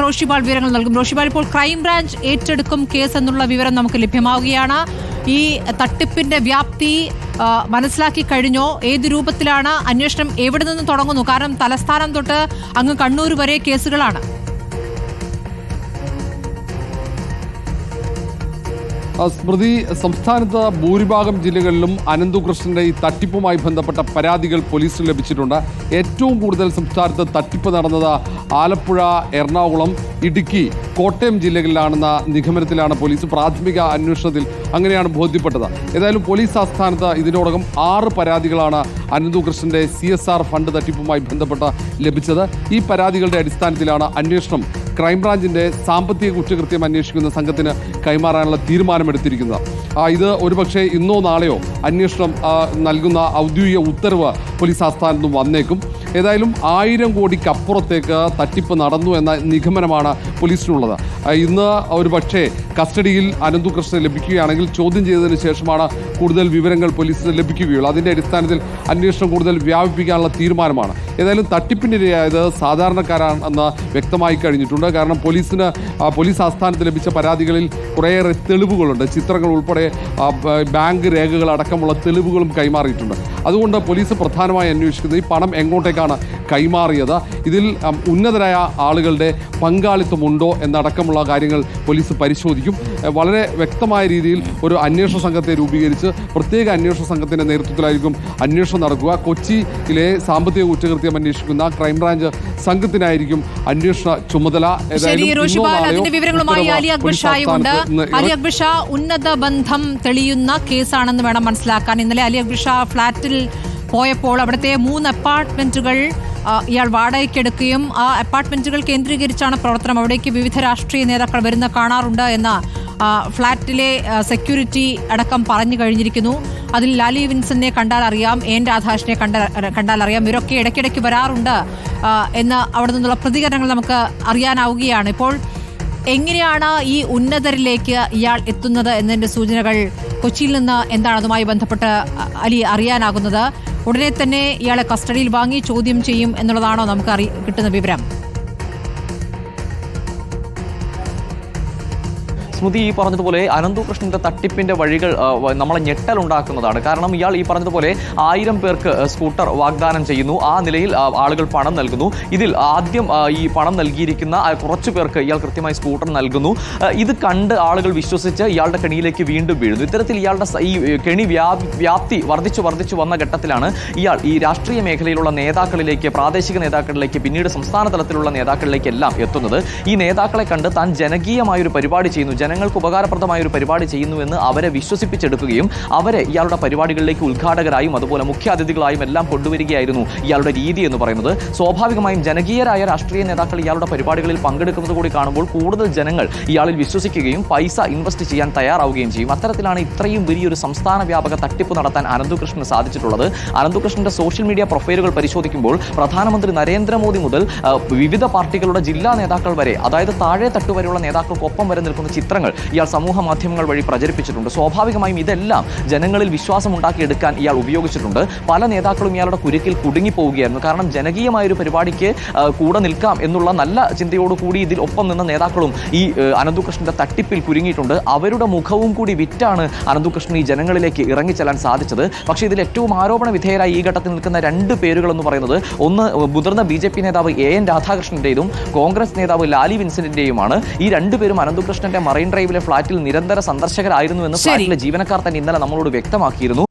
റോഷിപാൽ വിവരങ്ങൾ നൽകും. റോഷിപാൽ, ഇപ്പോൾ ക്രൈംബ്രാഞ്ച് ഏറ്റെടുക്കും കേസ് എന്നുള്ള വിവരം നമുക്ക് ലഭ്യമാവുകയാണ്. ഈ തട്ടിപ്പിന്റെ വ്യാപ്തി മനസ്സിലാക്കി കഴിഞ്ഞോ? ഏത് രൂപത്തിലാണ് അന്വേഷണം? എവിടെ നിന്ന് തുടങ്ങുന്നു? കാരണം തലസ്ഥാനം തൊട്ട് അങ്ങ് കണ്ണൂർ വരെ കേസുകളാണ്. സ്മൃതി, സംസ്ഥാനത്ത് ഭൂരിഭാഗം ജില്ലകളിലും അനന്തുകൃഷ്ണന്റെ ഈ തട്ടിപ്പുമായി ബന്ധപ്പെട്ട പരാതികൾ പോലീസിന് ലഭിച്ചിട്ടുണ്ട്. ഏറ്റവും കൂടുതൽ സംസ്ഥാനത്ത് തട്ടിപ്പ് നടന്നത് ആലപ്പുഴ, എറണാകുളം, ഇടുക്കി, കോട്ടയം ജില്ലകളിലാണെന്ന നിഗമനത്തിലാണ് പോലീസ് പ്രാഥമിക അന്വേഷണത്തിൽ അങ്ങനെയാണ് ബോധ്യപ്പെട്ടത്. ഏതായാലും പോലീസ് ആസ്ഥാനത്ത് ഇതിനോടകം 6 പരാതികളാണ് അനന്തുകൃഷ്ണന്റെ CSR ഫണ്ട് തട്ടിപ്പുമായി ബന്ധപ്പെട്ട് ലഭിച്ചത്. ഈ പരാതികളുടെ അടിസ്ഥാനത്തിലാണ് അന്വേഷണം ക്രൈംബ്രാഞ്ചിന്റെ സാമ്പത്തിക കുറ്റകൃത്യം അന്വേഷിക്കുന്ന സംഘത്തിന് കൈമാറാനുള്ള തീരുമാനമെടുത്തിരിക്കുന്നത്. ഇത് ഒരുപക്ഷെ ഇന്നോ നാളെയോ അന്വേഷണം നൽകുന്ന ഔദ്യോഗിക ഉത്തരവ് പോലീസ് ആസ്ഥാനത്തും വന്നേക്കും. ഏതായാലും 1000 കോടിക്കപ്പുറത്തേക്ക് തട്ടിപ്പ് നടന്നു എന്ന നിഗമനമാണ് പോലീസിനുള്ളത്. ഇന്ന് ഒരുപക്ഷെ കസ്റ്റഡിയിൽ അനന്തുകൃഷ്ണൻ ലഭിക്കുകയാണെങ്കിൽ ചോദ്യം ചെയ്തതിന് ശേഷമാണ് കൂടുതൽ വിവരങ്ങൾ പോലീസിന് ലഭിക്കുകയുള്ളൂ. അതിൻ്റെ അടിസ്ഥാനത്തിൽ അന്വേഷണം കൂടുതൽ വ്യാപിപ്പിക്കാനുള്ള തീരുമാനമാണ്. ഏതായാലും തട്ടിപ്പിനിരയായത് സാധാരണക്കാരാണെന്ന് വ്യക്തമായി കഴിഞ്ഞിട്ടുണ്ട്. കാരണം പോലീസ് ആസ്ഥാനത്ത് ലഭിച്ച പരാതികളിൽ കുറേയേറെ തെളിവുകളുണ്ട്. ചിത്രങ്ങൾ ഉൾപ്പെടെ ബാങ്ക് രേഖകൾ അടക്കമുള്ള തെളിവുകളും കൈമാറിയിട്ടുണ്ട്. അതുകൊണ്ട് പോലീസ് പ്രധാനമായി അന്വേഷിക്കുന്നത് ഈ പണം എങ്ങോട്ടേക്കാണ് കൈമാറിയത്, ഇതിൽ ഉന്നതരായ ആളുകളുടെ പങ്കാളിത്തമുണ്ടോ എന്നടക്കമുള്ള കാര്യങ്ങൾ പോലീസ് പരിശോധിക്കും. വളരെ വ്യക്തമായ രീതിയിൽ ഒരു അന്വേഷണ സംഘത്തെ രൂപീകരിച്ച് പ്രത്യേക അന്വേഷണ സംഘത്തിൻ്റെ നേതൃത്വത്തിലായിരിക്കും അന്വേഷണം നടക്കുക. കൊച്ചിയിലെ സാമ്പത്തിക കുറ്റകൃത്യം അന്വേഷിക്കുന്ന ക്രൈംബ്രാഞ്ച് സംഘത്തിനായിരിക്കും അന്വേഷണ ചുമതല. ഉന്നത ബന്ധം തെളിയുന്ന കേസാണെന്ന് വേണം മനസ്സിലാക്കാൻ. ഇന്നലെ അലി അക്ബർ ഷാ ഫ്ളാറ്റിൽ പോയപ്പോൾ അവിടുത്തെ 3 അപ്പാർട്ട്മെന്റുകൾ ഇയാൾ വാടകയ്ക്കെടുക്കുകയും ആ അപ്പാർട്ട്മെന്റുകൾ കേന്ദ്രീകരിച്ചാണ് പ്രവർത്തനം. അവിടേക്ക് വിവിധ രാഷ്ട്രീയ നേതാക്കൾ വരുന്ന കാണാറുണ്ട് എന്ന ഫ്ളാറ്റിലെ സെക്യൂരിറ്റി അടക്കം പറഞ്ഞു കഴിഞ്ഞിരിക്കുന്നു. അതിൽ ലാലി വിൻസനെ കണ്ടാൽ അറിയാം, എൻ രാധാകൃഷ്ണനെ കണ്ടാൽ അറിയാം, ഇവരൊക്കെ ഇടയ്ക്കിടയ്ക്ക് വരാറുണ്ട് എന്ന് അവിടെ നിന്നുള്ള പ്രതികരണങ്ങൾ നമുക്ക് അറിയാനാവുകയാണ്. ഇപ്പോൾ എങ്ങനെയാണ് ഈ ഉന്നതരിലേക്ക് ഇയാൾ എത്തുന്നത് എന്നതിൻ്റെ സൂചനകൾ കൊച്ചിയിൽ നിന്ന് എന്താണ് അതുമായി ബന്ധപ്പെട്ട് അലി അറിയാനാകുന്നത്? ഉടനെ തന്നെ ഇയാളെ കസ്റ്റഡിയിൽ വാങ്ങി ചോദ്യം ചെയ്യും എന്നുള്ളതാണോ നമുക്ക് കിട്ടുന്ന വിവരം? സ്മൃതി ഈ പറഞ്ഞതുപോലെ അനന്തുകൃഷ്ണന്റെ തട്ടിപ്പിന്റെ വഴികൾ നമ്മളെ ഞെട്ടലുണ്ടാക്കുന്നതാണ്. കാരണം ഇയാൾ ഈ പറഞ്ഞതുപോലെ 1000 പേർക്ക് സ്കൂട്ടർ വാഗ്ദാനം ചെയ്യുന്നു. ആ നിലയിൽ ആളുകൾ പണം നൽകുന്നു. ഇതിൽ ആദ്യം ഈ പണം നൽകിയിരിക്കുന്ന കുറച്ചു പേർക്ക് ഇയാൾ കൃത്യമായി സ്കൂട്ടർ നൽകുന്നു. ഇത് കണ്ട് ആളുകൾ വിശ്വസിച്ച് ഇയാളുടെ കെണിയിലേക്ക് വീണ്ടും വീഴുന്നു. ഇത്തരത്തിൽ ഇയാളുടെ ഈ കെണി വ്യാപ്തി വർദ്ധിച്ചു വന്ന ഘട്ടത്തിലാണ് ഇയാൾ ഈ രാഷ്ട്രീയ മേഖലയിലുള്ള നേതാക്കളിലേക്ക്, പ്രാദേശിക നേതാക്കളിലേക്ക്, പിന്നീട് സംസ്ഥാന തലത്തിലുള്ള നേതാക്കളിലേക്കെല്ലാം എത്തുന്നത്. ഈ നേതാക്കളെ കണ്ട് താൻ ജനകീയമായൊരു പരിപാടി ചെയ്യുന്നു, ജനങ്ങൾക്ക് ഉപകാരപ്രദമായ ഒരു പരിപാടി ചെയ്യുന്നുവെന്ന് അവരെ വിശ്വസിപ്പിച്ചെടുക്കുകയും അവരെ ഇയാളുടെ പരിപാടികളിലേക്ക് ഉദ്ഘാടകരായും അതുപോലെ മുഖ്യാതിഥികളായും എല്ലാം കൊണ്ടുവരികയായിരുന്നു ഇയാളുടെ രീതി എന്ന് പറയുന്നത്. സ്വാഭാവികമായും ജനകീയരായ രാഷ്ട്രീയ നേതാക്കൾ ഇയാളുടെ പരിപാടികളിൽ പങ്കെടുക്കുന്നത് കൂടി കാണുമ്പോൾ കൂടുതൽ ജനങ്ങൾ ഇയാളിൽ വിശ്വസിക്കുകയും പൈസ ഇൻവെസ്റ്റ് ചെയ്യാൻ തയ്യാറാവുകയും ചെയ്യും. അത്തരത്തിലാണ് ഇത്രയും വലിയൊരു സംസ്ഥാന വ്യാപക തട്ടിപ്പ് നടത്താൻ അനന്തുകൃഷ്ണന് സാധിച്ചിട്ടുള്ളത്. അനന്തുകൃഷ്ണന്റെ സോഷ്യൽ മീഡിയ പ്രൊഫൈലുകൾ പരിശോധിക്കുമ്പോൾ പ്രധാനമന്ത്രി നരേന്ദ്രമോദി മുതൽ വിവിധ പാർട്ടികളുടെ ജില്ലാ നേതാക്കൾ വരെ, അതായത് താഴെ തട്ടുവരെയുള്ള നേതാക്കൾക്കൊപ്പം വരെ നിൽക്കുന്ന ചിത്രങ്ങൾ ഇയാൾ സമൂഹ മാധ്യമങ്ങൾ വഴി പ്രചരിപ്പിച്ചിട്ടുണ്ട്. സ്വാഭാവികമായും ഇതെല്ലാം ജനങ്ങളിൽ വിശ്വാസം ഉണ്ടാക്കിയെടുക്കാൻ ഇയാൾ ഉപയോഗിച്ചിട്ടുണ്ട്. പല നേതാക്കളും ഇയാളുടെ കുരുക്കിൽ കുടുങ്ങിപ്പോവുകയായിരുന്നു. കാരണം ജനകീയമായൊരു പരിപാടിക്ക് കൂടെ നിൽക്കാം എന്നുള്ള നല്ല ചിന്തയോടുകൂടി ഇതിൽ ഒപ്പം നിന്ന നേതാക്കളും ഈ അനന്തുകൃഷ്ണന്റെ തട്ടിപ്പിൽ കുരുങ്ങിയിട്ടുണ്ട്. അവരുടെ മുഖവും കൂടി വിറ്റാണ് അനന്തുകൃഷ്ണൻ ഈ ജനങ്ങളിലേക്ക് ഇറങ്ങിച്ചെല്ലാൻ സാധിച്ചത്. പക്ഷേ ഇതിൽ ഏറ്റവും ആരോപണ വിധേയരായി ഈ ഘട്ടത്തിൽ നിൽക്കുന്ന 2 പേരുകൾ എന്ന് പറയുന്നത്, ഒന്ന് മുതിർന്ന BJP നേതാവ് AN രാധാകൃഷ്ണന്റെയും കോൺഗ്രസ് നേതാവ് ലാലി വിൻസെന്റിന്റെയുമാണ്. ഈ 2 പേരും അനന്തുകൃഷ്ണന്റെ മറൈൻ ഡ്രൈവിലെ ഫ്ളാറ്റിൽ നിരന്തര സന്ദർശകരായിരുന്നു എന്ന് ഫ്ളാറ്റിലെ ജീവനക്കാർ തന്നെ ഇന്നലെ നമ്മളോട് വ്യക്തമാക്കിയിരുന്നു.